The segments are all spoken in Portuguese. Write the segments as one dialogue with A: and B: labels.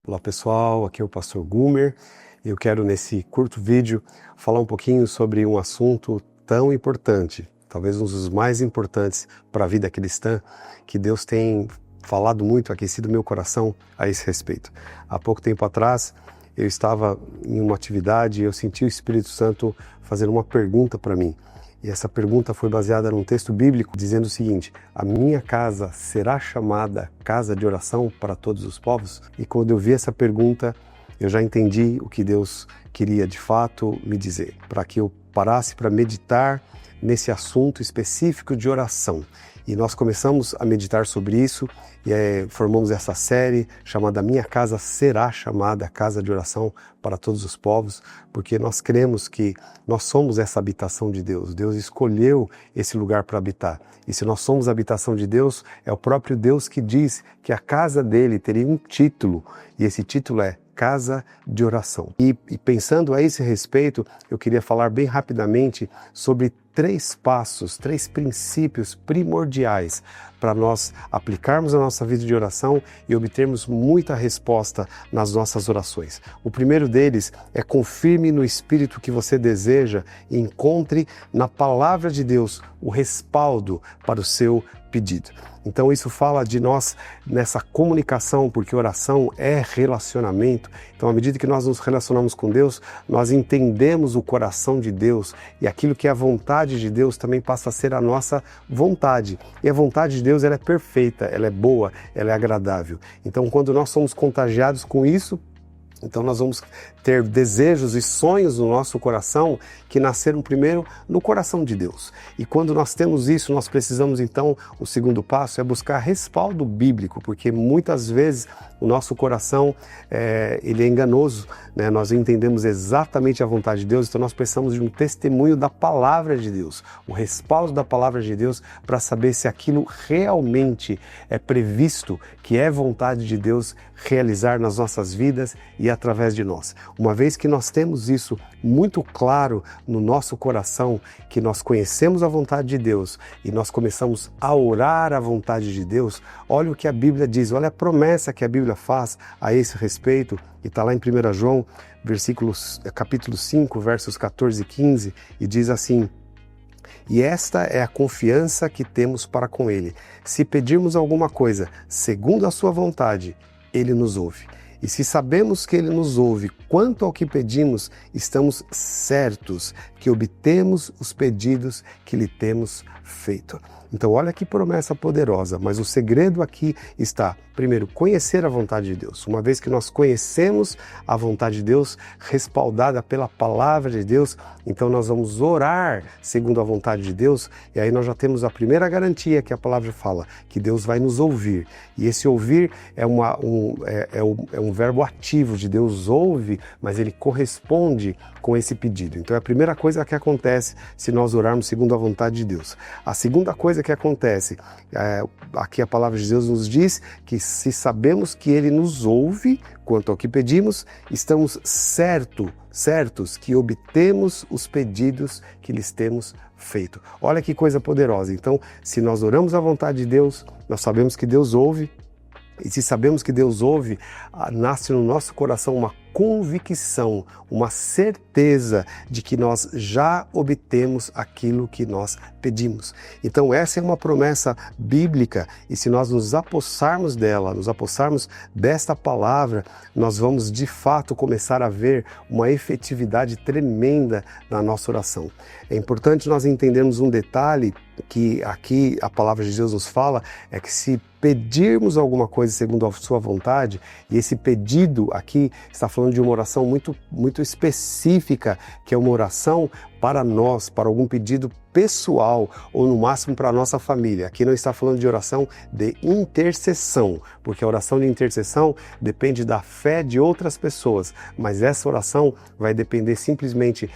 A: Olá pessoal, aqui é o Pastor Gumer. Eu quero nesse curto vídeo falar um pouquinho sobre um assunto tão importante, talvez um dos mais importantes para a vida cristã, que Deus tem falado muito, aquecido meu coração a esse respeito. Há pouco tempo atrás eu estava em uma atividade e eu senti o Espírito Santo fazendo uma pergunta para mim. E essa pergunta foi baseada num texto bíblico dizendo o seguinte: a minha casa será chamada casa de oração para todos os povos? E quando eu vi essa pergunta, eu já entendi o que Deus queria de fato me dizer, para que eu parasse para meditar nesse assunto específico de oração. E nós começamos a meditar sobre isso e formamos essa série chamada Minha Casa Será Chamada Casa de Oração para Todos os Povos, porque nós cremos que nós somos essa habitação de Deus. Deus escolheu esse lugar para habitar. E se nós somos a habitação de Deus, é o próprio Deus que diz que a casa dele teria um título, e esse título é Casa de Oração. E pensando a esse respeito, eu queria falar bem rapidamente sobre três passos, três princípios primordiais para nós aplicarmos a nossa vida de oração e obtermos muita resposta nas nossas orações. O primeiro deles é: confirme no Espírito que você deseja e encontre na Palavra de Deus o respaldo para o seu pedido. Então isso fala de nós nessa comunicação, porque oração é relacionamento. Então à medida que nós nos relacionamos com Deus, nós entendemos o coração de Deus, e aquilo que é a vontade de Deus também passa a ser a nossa vontade. E a vontade de Deus, ela é perfeita, ela é boa, ela é agradável. Então quando nós somos contagiados com isso, então nós vamos ter desejos e sonhos no nosso coração que nasceram primeiro no coração de Deus. E quando nós temos isso, nós precisamos então, o segundo passo é buscar respaldo bíblico, porque muitas vezes o nosso coração ele é enganoso, né? Nós entendemos exatamente a vontade de Deus, então nós precisamos de um testemunho da palavra de Deus, o respaldo da palavra de Deus para saber se aquilo realmente é previsto, que é vontade de Deus realizar nas nossas vidas e através de nós. Uma vez que nós temos isso muito claro no nosso coração, que nós conhecemos a vontade de Deus e nós começamos a orar a vontade de Deus, olha o que a Bíblia diz, olha a promessa que a Bíblia faz a esse respeito, e está lá em 1 João, capítulo 5, versos 14 e 15, e diz assim: e esta é a confiança que temos para com Ele. Se pedirmos alguma coisa segundo a sua vontade, Ele nos ouve. E se sabemos que Ele nos ouve quanto ao que pedimos, estamos certos que obtemos os pedidos que lhe temos feito. Então olha que promessa poderosa, mas o segredo aqui está, primeiro, conhecer a vontade de Deus. Uma vez que nós conhecemos a vontade de Deus, respaldada pela palavra de Deus, então nós vamos orar segundo a vontade de Deus, e aí nós já temos a primeira garantia que a palavra fala, que Deus vai nos ouvir. E esse ouvir é um verbo ativo, de Deus ouve, mas Ele corresponde com esse pedido. Então é a primeira coisa que acontece se nós orarmos segundo a vontade de Deus. A segunda coisa que acontece, aqui a palavra de Deus nos diz que se sabemos que Ele nos ouve quanto ao que pedimos, estamos certos que obtemos os pedidos que lhes temos feito. Olha que coisa poderosa. Então, se nós oramos a vontade de Deus, nós sabemos que Deus ouve, e se sabemos que Deus ouve, nasce no nosso coração uma convicção, uma certeza de que nós já obtemos aquilo que nós pedimos. Então essa é uma promessa bíblica, e se nós nos apossarmos dela, nos apossarmos desta palavra, nós vamos de fato começar a ver uma efetividade tremenda na nossa oração. É importante nós entendermos um detalhe que aqui a palavra de Deus nos fala, é que se pedirmos alguma coisa segundo a sua vontade, e esse pedido aqui está falando de uma oração muito específica, que é uma oração para nós, para algum pedido pessoal, ou no máximo para a nossa família. Aqui não está falando de oração de intercessão, porque a oração de intercessão depende da fé de outras pessoas, mas essa oração vai depender simplesmente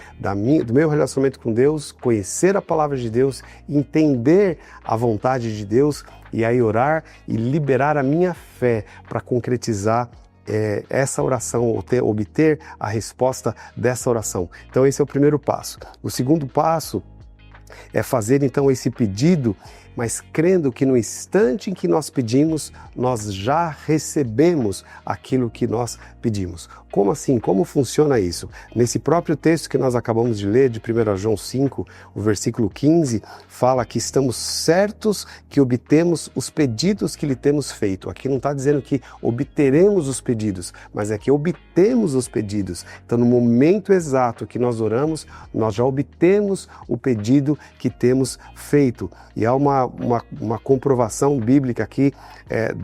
A: do meu relacionamento com Deus, conhecer a palavra de Deus, entender a vontade de Deus, e aí orar e liberar a minha fé para concretizar essa oração, obter a resposta dessa oração. Então esse é o primeiro passo. O segundo passo é fazer então esse pedido mas crendo que no instante em que nós pedimos, nós já recebemos aquilo que nós pedimos. Como assim? Como funciona isso? Nesse próprio texto que nós acabamos de ler, de 1 João 5, o versículo 15, fala que estamos certos que obtemos os pedidos que lhe temos feito. Aqui não está dizendo que obteremos os pedidos, mas é que obtemos os pedidos. Então, no momento exato que nós oramos, nós já obtemos o pedido que temos feito. E há uma comprovação bíblica aqui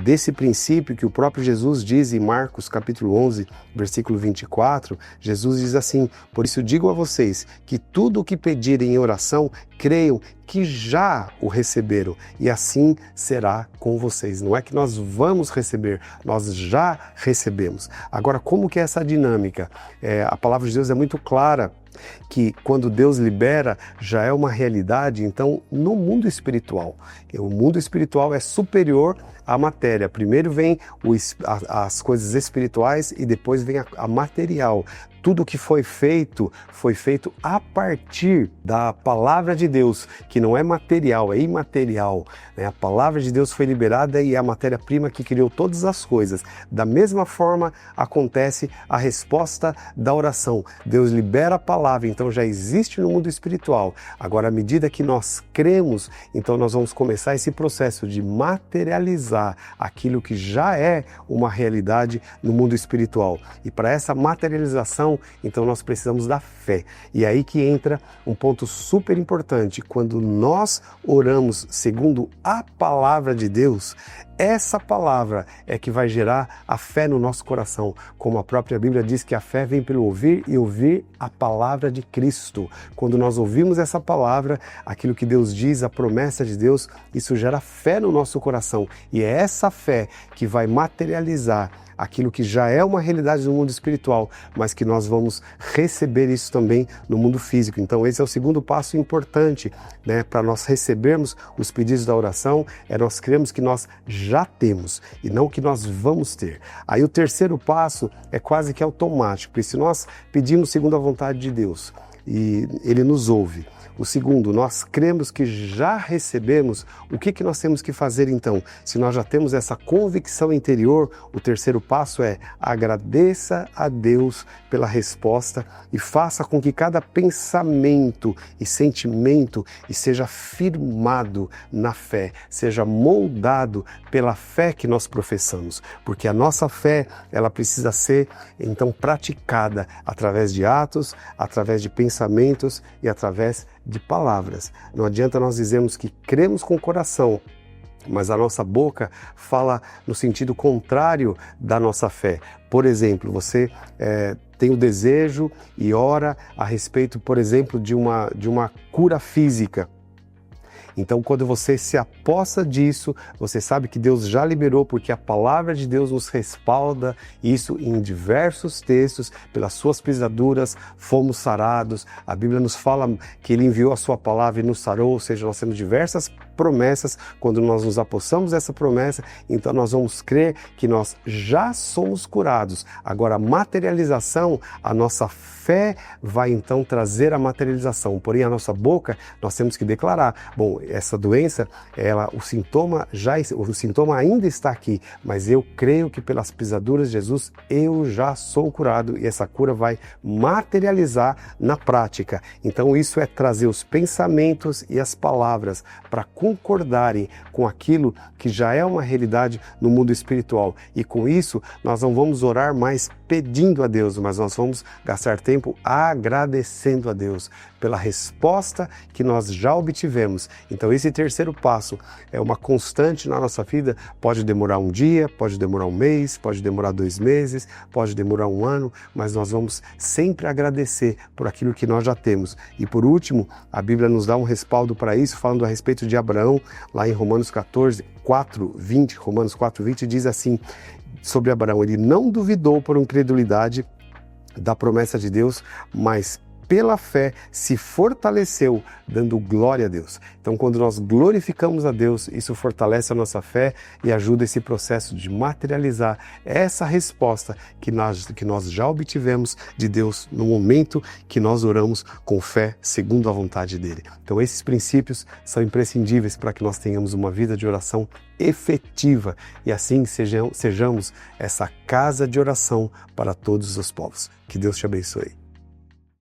A: desse princípio que o próprio Jesus diz em Marcos capítulo 11, versículo 24, Jesus diz assim: por isso digo a vocês que tudo o que pedirem em oração, creiam que já o receberam, e assim será com vocês. Não é que nós vamos receber, nós já recebemos. Agora, como que é essa dinâmica? A palavra de Deus é muito clara, que quando Deus libera, já é uma realidade, então, no mundo espiritual. O mundo espiritual é superior à matéria. Primeiro vem as coisas espirituais e depois vem a material. Tudo que foi feito a partir da palavra de Deus, que não é material, é imaterial. A palavra de Deus foi liberada e é a matéria-prima que criou todas as coisas. Da mesma forma, acontece a resposta da oração. Deus libera a palavra, então já existe no mundo espiritual. Agora, à medida que nós cremos, então nós vamos começar esse processo de materializar aquilo que já é uma realidade no mundo espiritual. E para essa materialização, então nós precisamos da fé. E é aí que entra um ponto super importante. Quando nós oramos segundo a palavra de Deus, essa palavra é que vai gerar a fé no nosso coração. Como a própria Bíblia diz que a fé vem pelo ouvir e ouvir a palavra de Cristo. Quando nós ouvimos essa palavra, aquilo que Deus diz, a promessa de Deus, isso gera fé no nosso coração. E é essa fé que vai materializar aquilo que já é uma realidade no mundo espiritual, mas que nós vamos receber isso também no mundo físico. Então esse é o segundo passo importante, para nós recebermos os pedidos da oração, nós cremos que nós já temos e não que nós vamos ter. Aí o terceiro passo é quase que automático, porque se nós pedimos segundo a vontade de Deus e Ele nos ouve, o segundo, nós cremos que já recebemos, o que nós temos que fazer então? Se nós já temos essa convicção interior, o terceiro passo é agradeça a Deus pela resposta e faça com que cada pensamento e sentimento seja firmado na fé, seja moldado pela fé que nós professamos, porque a nossa fé, ela precisa ser então praticada através de atos, através de pensamentos e através de palavras. Não adianta nós dizermos que cremos com o coração, mas a nossa boca fala no sentido contrário da nossa fé. Por exemplo, você tem o desejo e ora a respeito, por exemplo, de uma cura física. Então, quando você se apossa disso, você sabe que Deus já liberou, porque a palavra de Deus nos respalda isso em diversos textos. Pelas suas pisaduras fomos sarados. A Bíblia nos fala que Ele enviou a sua palavra e nos sarou, ou seja, nós temos diversas promessas. Quando nós nos apossamos dessa promessa, então nós vamos crer que nós já somos curados. Agora, a materialização, a nossa fé vai então trazer a materialização. Porém, a nossa boca, nós temos que declarar, bom, essa doença, o sintoma ainda está aqui, mas eu creio que pelas pisaduras de Jesus eu já sou curado, e essa cura vai materializar na prática. Então isso é trazer os pensamentos e as palavras para concordarem com aquilo que já é uma realidade no mundo espiritual. E com isso nós não vamos orar mais pedindo a Deus, mas nós vamos gastar tempo agradecendo a Deus pela resposta que nós já obtivemos. Então esse terceiro passo é uma constante na nossa vida. Pode demorar um dia, pode demorar um mês, pode demorar 2 meses, pode demorar um ano, mas nós vamos sempre agradecer por aquilo que nós já temos. E por último, a Bíblia nos dá um respaldo para isso, falando a respeito de Abraão, lá em Romanos 4:20 diz assim sobre Abraão: ele não duvidou por incredulidade da promessa de Deus, mas pela fé, se fortaleceu, dando glória a Deus. Então, quando nós glorificamos a Deus, isso fortalece a nossa fé e ajuda esse processo de materializar essa resposta que nós já obtivemos de Deus no momento que nós oramos com fé, segundo a vontade dele. Então, esses princípios são imprescindíveis para que nós tenhamos uma vida de oração efetiva e assim sejamos essa casa de oração para todos os povos. Que Deus te abençoe.